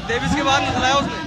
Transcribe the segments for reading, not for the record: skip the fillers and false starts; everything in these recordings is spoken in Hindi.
डेविस के बाद निकलाया उसने।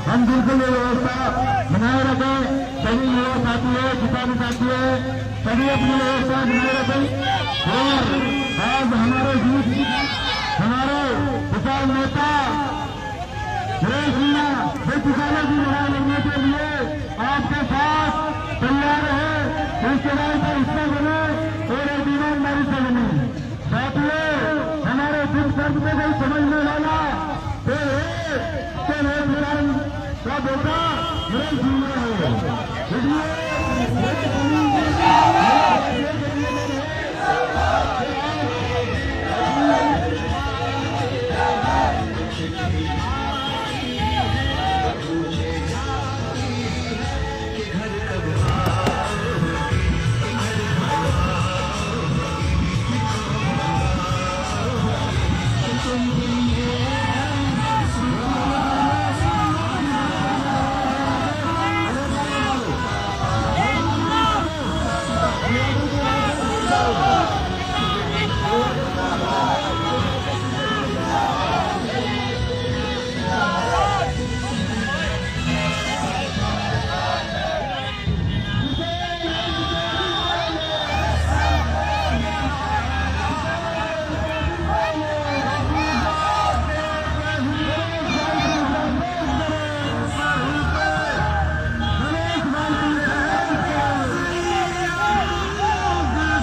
हम बिल्कुल व्यवस्था बनाए रखें। सभी युवा साथी है, किसान साथी है, सभी अपनी व्यवस्था बनाए रखें। और आज हमारे बीच हमारे किसान नेता सुरेश मीणा वे किसानों की लड़ाई लड़ने के लिए आपके साथ तैयार है। इस लड़ाई का हिस्सा बने और एक ईमानदारी से बने। साथियों, हमारे दुख दर्द में कोई समझने वाला तो का बेटा सुरेश मीणा है।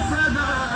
सदा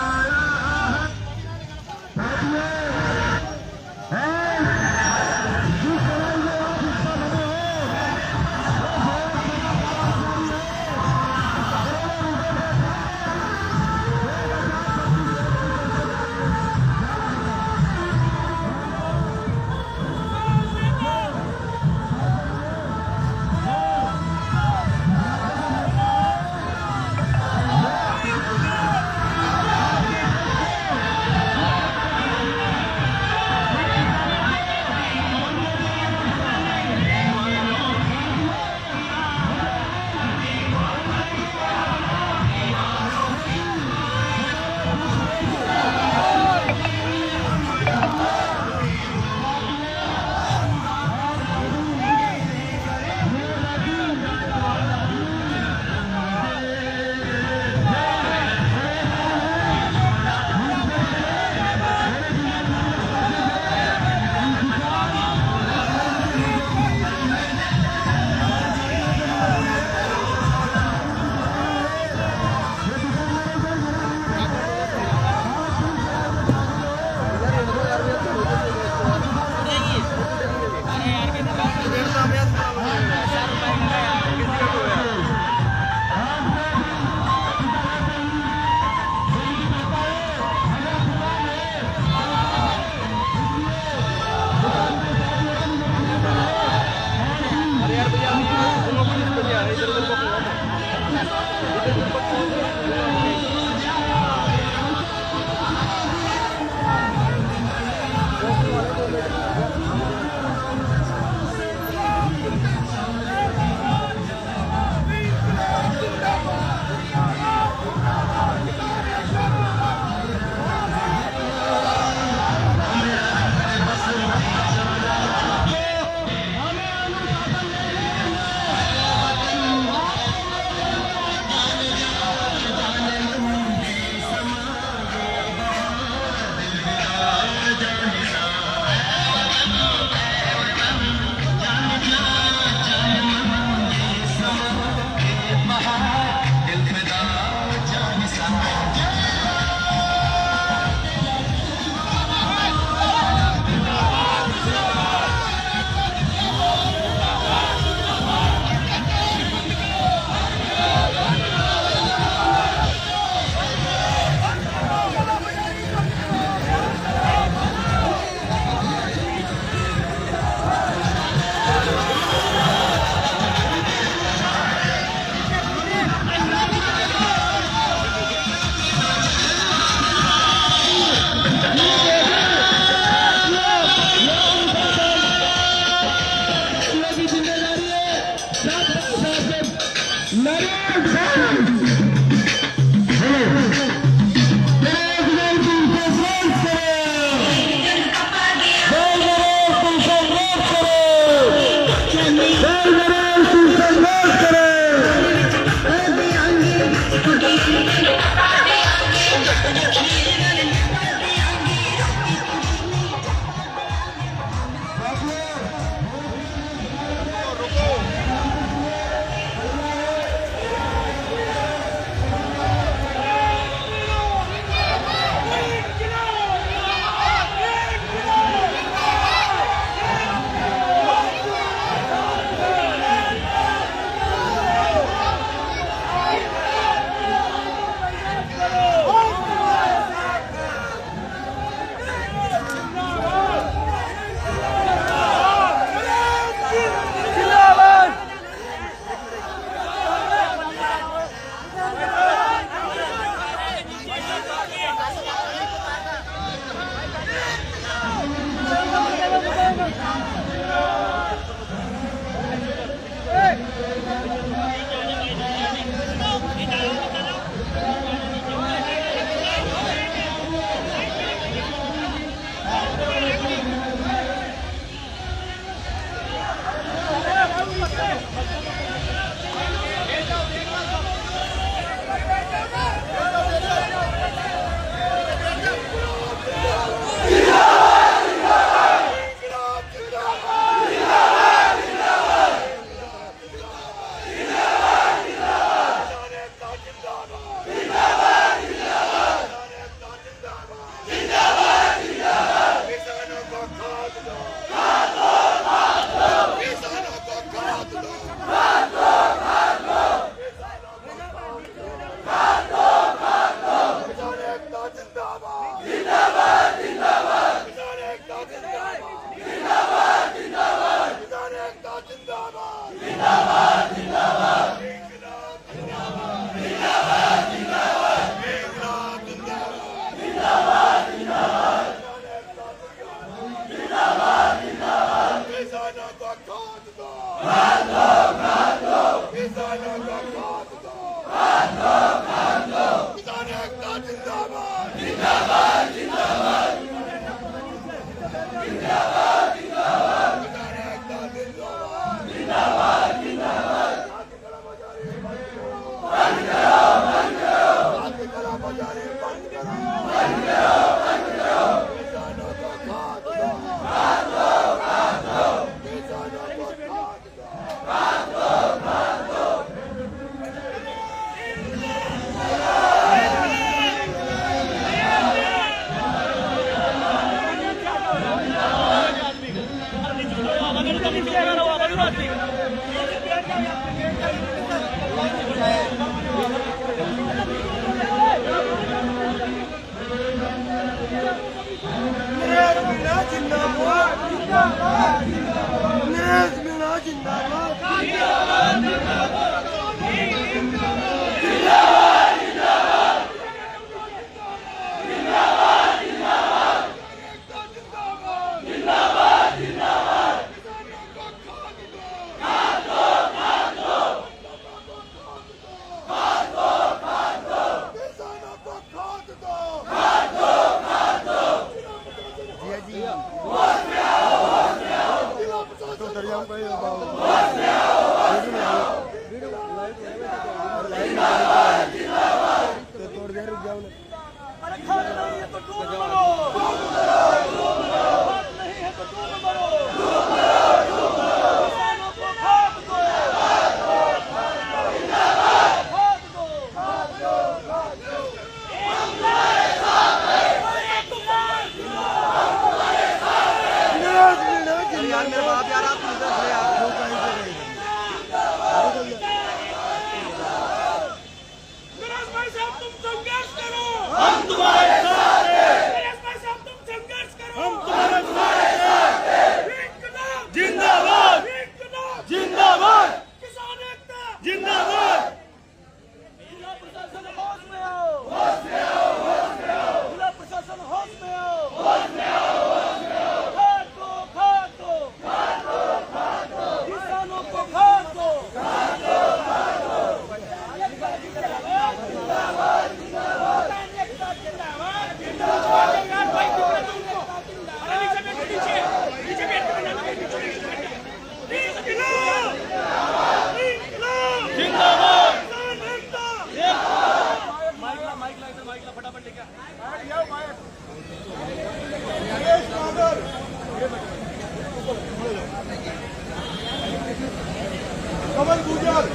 कमल गुजर,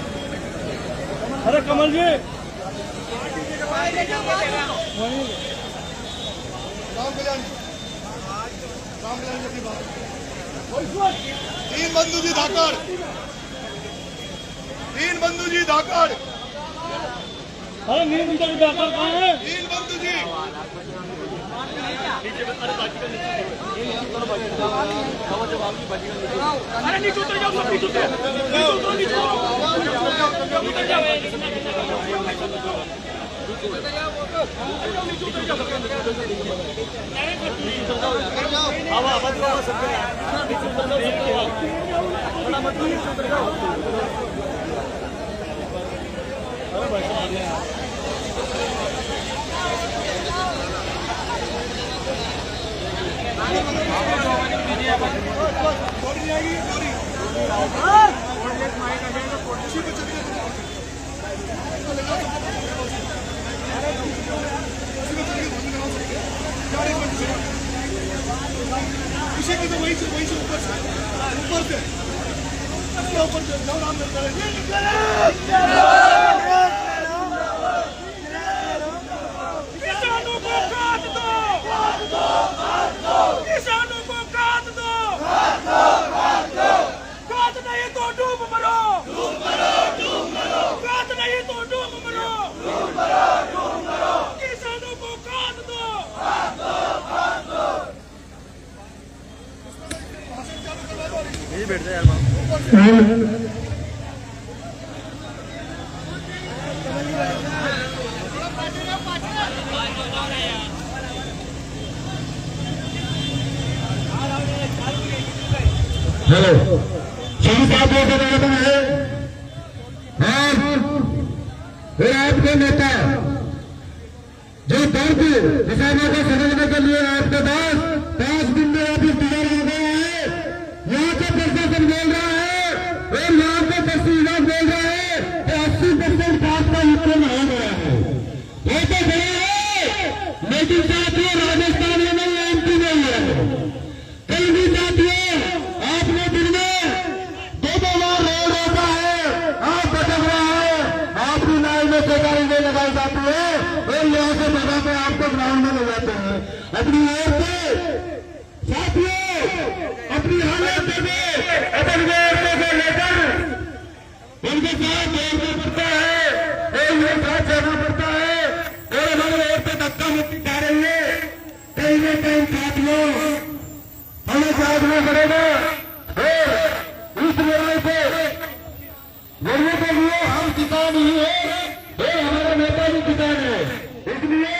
अरे कमल जी तीन बंधु जी धाकड़, तीन बंधु जी धाकड़, अरे नींद उतर जाकर कहाँ है? तीन बंधु जी अरे नीचे उतर जाओ, सब नीचे उतर इसी में तो वहीं से ऊपर से जाओ नाम मिलता है। किसानों को काट दो, किसानों को काट दो, काट नहीं तो डूब मरो, काट नहीं तो डूब मरो, किसानों को काट दो। यही बैठ जाए यार हेलो सभी साथियों को निवेदन है और फिर आपके नेता जो दर्द किसानों को समझने के लिए आपके पास 5 दिन में ऑफिस तैयार हो गया है। यहाँ पे प्रशासन बोल रहा है और यहाँ पे तहसीलदार बोल रहा है कि 80% काम का युद्ध हो गया है। ये तो बड़ा है, लेकिन साथियों राजस्थान में नहीं है, एमपी में है। कल भी साथियों आपने दिन में 2 बार रोड रोका है, आप भटक रहा है, आपकी नाई में सरकारी नहीं लगाई जाती है और यहाँ से भगा के आपको ग्राउंड में ले जाते हैं। अपनी ओर से साथियों अपनी हालत देखे, अपनी औरतों को लेकर उनके साथ दौड़ना पड़ता है और उनके साथ जाना पड़ता है और हमारी ओर से धक्का मुक्की जा रही है। कहीं न कहीं साथियों हमें जागना पड़ेगा और इस लड़ाई से लड़ने के लिए हम किसान ही हैं और हमारा नेता भी किसान है। इसलिए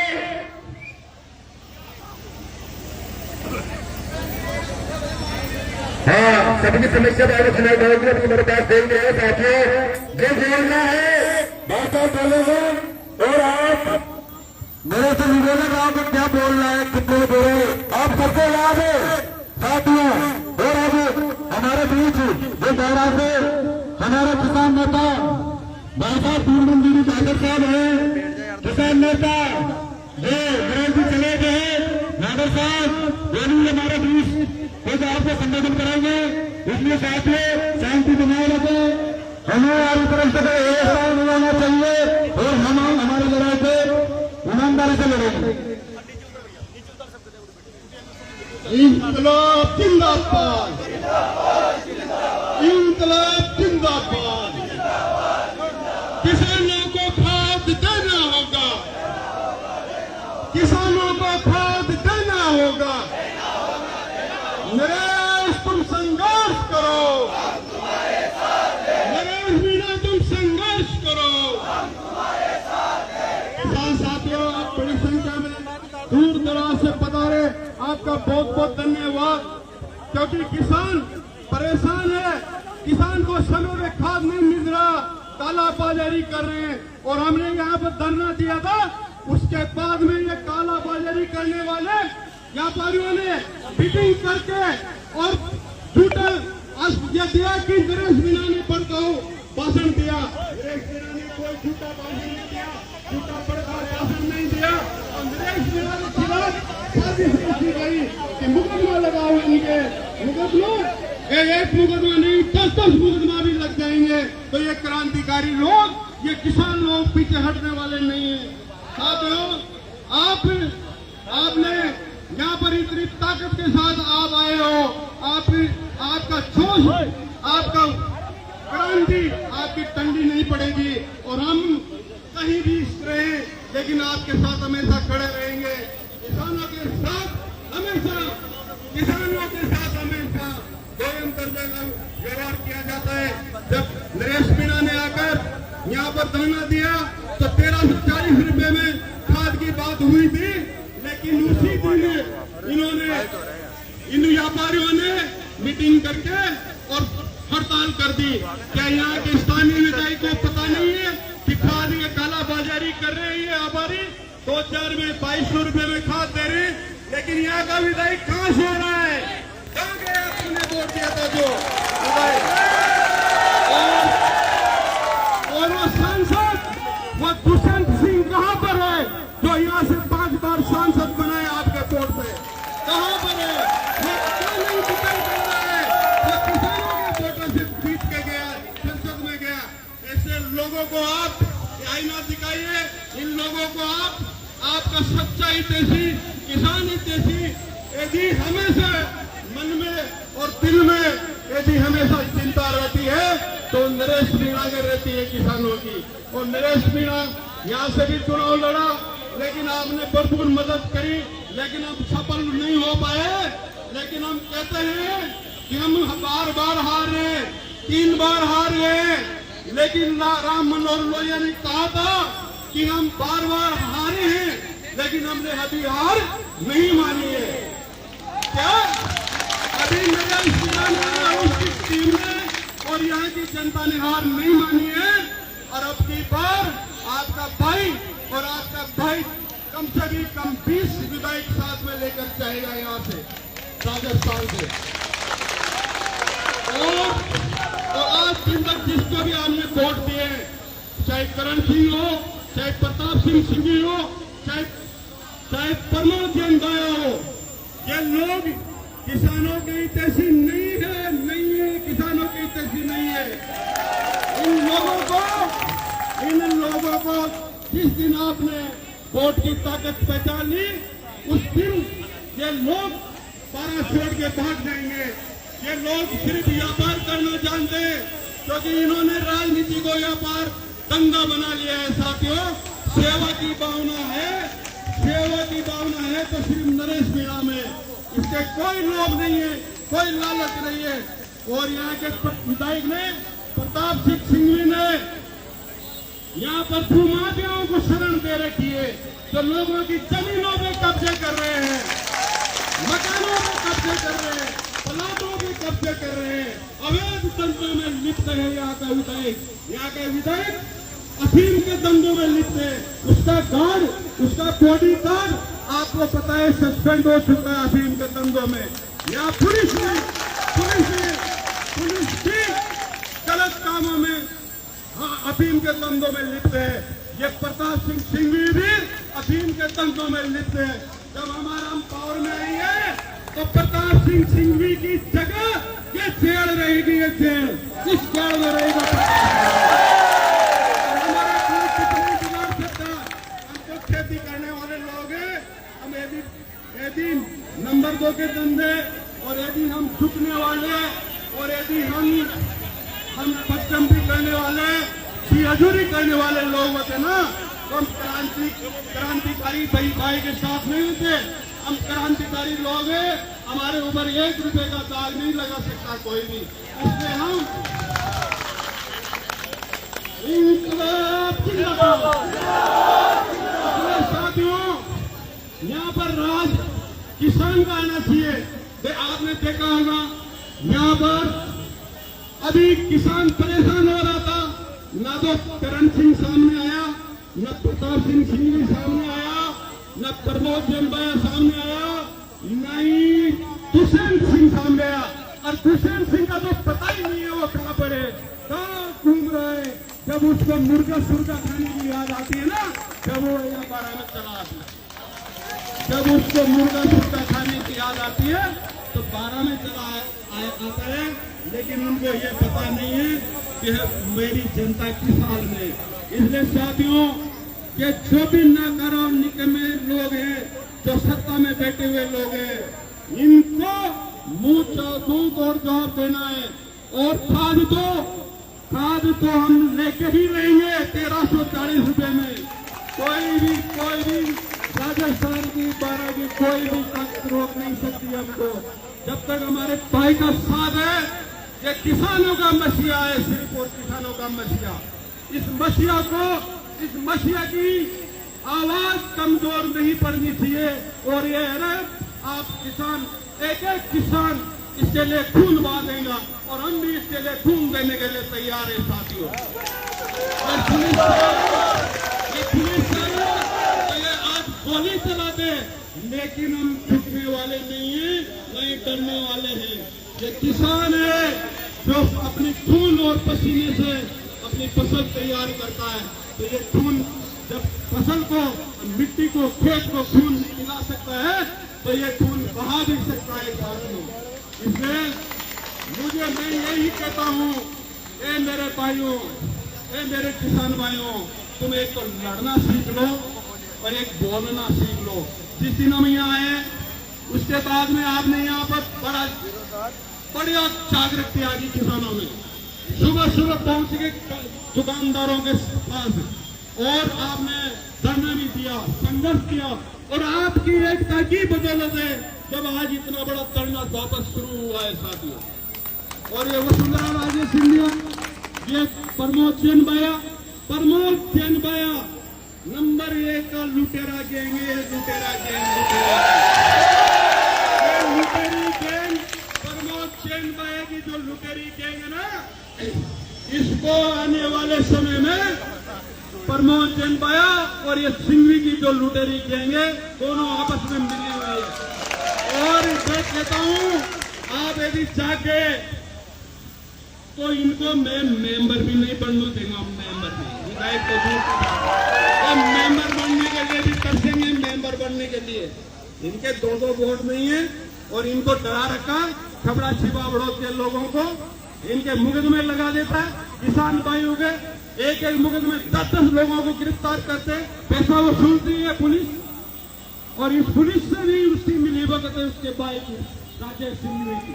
हाँ, सबकी समस्या बारे सुनाई देगी, अपनी मेरे पास देख रहे हैं साथियों। जो बोलना है बात बोलेंगे और आप मेरे से निवेदन, आप क्या बोलना है, कितने बोले, आप सबको याद है साथियों। और अब हमारे बीच जो दायरा से हमारे किसान नेता भाई साहब पूर्णमंदिर नागर साहब है, किसान नेता जो विरोध भी चले गए नागर साहब, वो भी हमारे बीच कुछ आपको संबोधन कराएंगे। इसलिए साथियों शांति बनाए रखे, हमें हमारी तरफ से ऐसा नहीं होना चाहिए और हम हमारी लड़ाई पे ईमानदारी से लड़ेंगे। इंकलाब जिंदाबाद, इंकलाब जिंदाबाद। किसानों को खाद देना होगा, किसानों को खाद देना होगा। नरेश तुम संघर्ष करो, नरेश मीणा तुम संघर्ष करो। किसान साथियों आप बड़ी संख्या में दूर दराज से पधारे, आपका बहुत बहुत धन्यवाद। क्योंकि किसान परेशान है, किसान को समय में खाद नहीं मिल रहा, काला बाजारी कर रहे हैं। और हमने यहाँ पर धरना दिया था, उसके बाद में ये काला बाजारी करने वाले व्यापारियों ने मीटिंग करके और झूठा यह दिया कि नरेश मीणा ने पढ़ता भाषण दिया। नरेश मीणा ने कोई झूठा भाषण नहीं दिया, झूठा पढ़ता भाषण नहीं दिया। और नरेश मीणा के खिलाफ साजिश रची गई कि मुकदमा लगाओ, इनके मुकदमा एक मुकदमा नहीं 10-10 मुकदमा भी लग जाएंगे। तो ये क्रांतिकारी लोग, ये किसान लोग पीछे हटने वाले नहीं है। साथियों आपने यहाँ पर इतनी ताकत के साथ आप आए हो, आपका जोश, आपका क्रांति, आपकी टंडी नहीं पड़ेगी। और हम कहीं भी रहे, लेकिन आपके साथ हमेशा खड़े रहेंगे। किसानों के साथ हमेशा, किसानों के साथ हमेशा दोयम दर्जे का व्यवहार किया जाता है। जब नरेश मीणा ने आकर यहाँ पर धरना दिया तो 1340 रुपए में खाद की बात हुई थी, लेकिन उसी दिन इन्होंने, इन व्यापारियों ने मीटिंग करके और हड़ताल कर दी। क्या यहाँ के स्थानीय विधायक को पता नहीं है कि खाद में काला बाजारी कर रहे हैं ये व्यापारी? 2000 में 2200 रुपए में खाद दे रहे हैं, लेकिन यहाँ का विधायक कहाँ से हो रहा है? कहाँ गया आपने वोट दिया था जो और वो सांसद, वो दुष्यंत सिंह कहाँ पर है जो यहाँ से 5 बार सांसद बनाए आपके कोर्ट पे? कहाँ पर है? वो क्यों नहीं दिखाई दे रहा है? वो किसानों के वोटों से जीत के गया, संसद में गया। ऐसे लोगों को आप आईना दिखाइए, इन लोगों को आपका सच्चा हितैषी, किसान हितैषी यदि हमेशा मन में और दिल में यदि हमेशा चिंता रहती है तो नरेश मीणा की रहती है किसानों की। और नरेश मीणा यहाँ से भी चुनाव लड़ा, लेकिन आपने भरपूर मदद करी, लेकिन हम सफल नहीं हो पाए। लेकिन हम कहते हैं कि हम बार बार हार रहे हैं, 3 बार हार गए, लेकिन राम मनोहर लोहिया ने कहा था कि हम बार बार हारे हैं, लेकिन हमने अभी हार नहीं मानी है। क्या अभी नरेश मीणा ने, उसकी टीम ने और यहाँ की जनता ने हार नहीं मानी है? और अब की बार आपका भाई और आपका भाई कम से भी कम 20 विधायक साथ में लेकर जाएगा यहाँ से, राजस्थान से। और आज दिन तक जिसको भी हमने वोट दिए, चाहे करण सिंह हो, चाहे प्रताप सिंह सिंघवी हो, चाहे प्रमोद जैन भाया हो, ये लोग किसानों के हितैषी नहीं है, किसानों के हितैषी नहीं है। इन लोगों को जिस दिन आपने वोट की ताकत पहचान ली, उस दिन ये लोग पारा छोड़ के भाग जाएंगे। ये लोग सिर्फ व्यापार करना जानते हैं, क्योंकि इन्होंने राजनीति को व्यापार दंगा बना लिया है। साथियों, सेवा की भावना है तो सिर्फ नरेश मीणा में, इसके कोई लोभ नहीं है, कोई लालच नहीं है। और यहाँ के विधायक ने, प्रताप सिंह सिंघवी ने यहाँ पर भूमाफियाओं को शरण दे रखी है, जो लोगों की जमीनों पे कब्जे कर रहे हैं, मकानों पे कब्जे कर रहे हैं, प्लाटों पे कब्जे कर रहे हैं, अवैध धंधों में लिप्त है। यहाँ का विधायक अफीम के धंधों में लिप्त है। उसका गार्ड, उसका बॉडी गार्ड आपको पता है सस्पेंड हो चुका है अफीम के धंधों में। यहाँ पुलिस भी गलत कामों में, अफीम के धंधों में लिप्त है। ये प्रताप सिंह सिंघवी भी अफीम के धंधों में लिप्त है। जब हमारा हम पावर में आएंगे तो प्रताप सिंह सिंघवी की जगह ये जेल रहेगी, ये जेल, इस जेल में रहेगा। हमारा कोई कुछ नहीं बिगाड़ सकता। हम तो खेती करने वाले लोग हैं। हम यदि नंबर 2 के धंधे, और यदि हम झुकने वाले, और यदि हम पदचंपी करने वाले, हजूरी करने वाले लोग होते ना, तो हम क्रांतिकारी भाई के साथ नहीं होते। हम क्रांतिकारी लोग हैं, हमारे ऊपर 1 रुपए का दाग नहीं लगा सकता कोई भी। इसलिए हम साथियों, यहाँ पर राज किसान का आना चाहिए। आपने देखा होगा, यहाँ पर अभी किसान परेशान हो रहा था, ना तो करण सिंह सामने आया, न प्रताप सिंह सिंघवी सामने आया, न प्रमोद जैन भाया सामने आया, न ही दुष्यंत सिंह सामने आया। और दुष्यंत सिंह का तो पता ही नहीं है वो कहाँ पर है, कहाँ घूम रहा है। जब उसको मुर्गा सुर्गा खाने की याद आती है ना, जब वो यहाँ 12 में चला आता है, जब उसको मुर्गा सुर्गा खाने की याद आती है तो 12 में चला आता है। लेकिन उनको ये पता नहीं है कि मेरी जनता किस हाल में। इसलिए साथियों, ये जो भी नाकारा निकम्मे लोग हैं, जो सत्ता में बैठे हुए लोग हैं, इनको मुंह तोड़ जवाब देना है। और खाद तो हम लेके ही रहेंगे 1340 रुपए में। कोई भी राजस्थान की 12 की कोई भी ताकत रोक नहीं सकती हमको, जब तक हमारे भाई का साथ है। ये किसानों का मसीहा है, सिर्फ और किसानों का मसीहा। इस मसीहा की आवाज कमजोर नहीं पड़नी चाहिए। और ये है ना, आप किसान, एक किसान इसके लिए खून बहा देगा, और हम भी इसके लिए खून देने के लिए तैयार है साथियों। ये आज गोली चलाते, लेकिन हम झुकने वाले नहीं है, नहीं डरने वाले हैं। ये किसान है जो अपनी खून और पसीने से अपनी फसल तैयार करता है। तो ये खून, जब फसल को, मिट्टी को, खेत को खून पिला सकता है, तो ये खून बहा भी सकता है साथियों। इसलिए मैं यही कहता हूँ, ए मेरे भाइयों, ए मेरे किसान भाइयों, तुम एक तो लड़ना सीख लो और एक बोलना सीख लो। जिस दिन हम यहाँ आए, उसके बाद में आपने यहाँ पर बढ़िया जागृति आ गई किसानों में। सुबह पहुंच के दुकानदारों के पास, और आपने धरना भी दिया, संघर्ष किया, और आपकी एकता की बदौलत है जब आज इतना बड़ा धरना वापस शुरू हुआ है साथियों। और ये वसुंधरा राजे सिंधिया, ये प्रमोद जैन भाया नंबर 1 का लुटेरा गैंग है। लुटेरी गैंग, प्रमोद जैन भाया की जो लुटेरी गैंग है ना, इसको आने वाले समय में प्रमोद चंपाया और ये सिंघवी की जो लुटेरी कहेंगे दोनों आपस में मिले हुए हैं। और देख लेता हूं आप यदि चाहे तो इनको मैं मेंबर भी नहीं बनने देंगे। मेंबर भी विधायक को दूर तो मेंबर बनने के लिए भी तरसेंगे। मेंबर बनने के लिए इनके दो वोट नहीं है और इनको डरा रखा खबड़ा छिपा बड़ोद के लोगों को। इनके मुकदमे लगा देता है किसान भाइयों के। एक एक मुकदमे 10-10 लोगों को गिरफ्तार करते, पैसा वसूलती है पुलिस। और इस पुलिस से भी उसकी मिलीभगत है उसके भाई की राजेश सिंह की।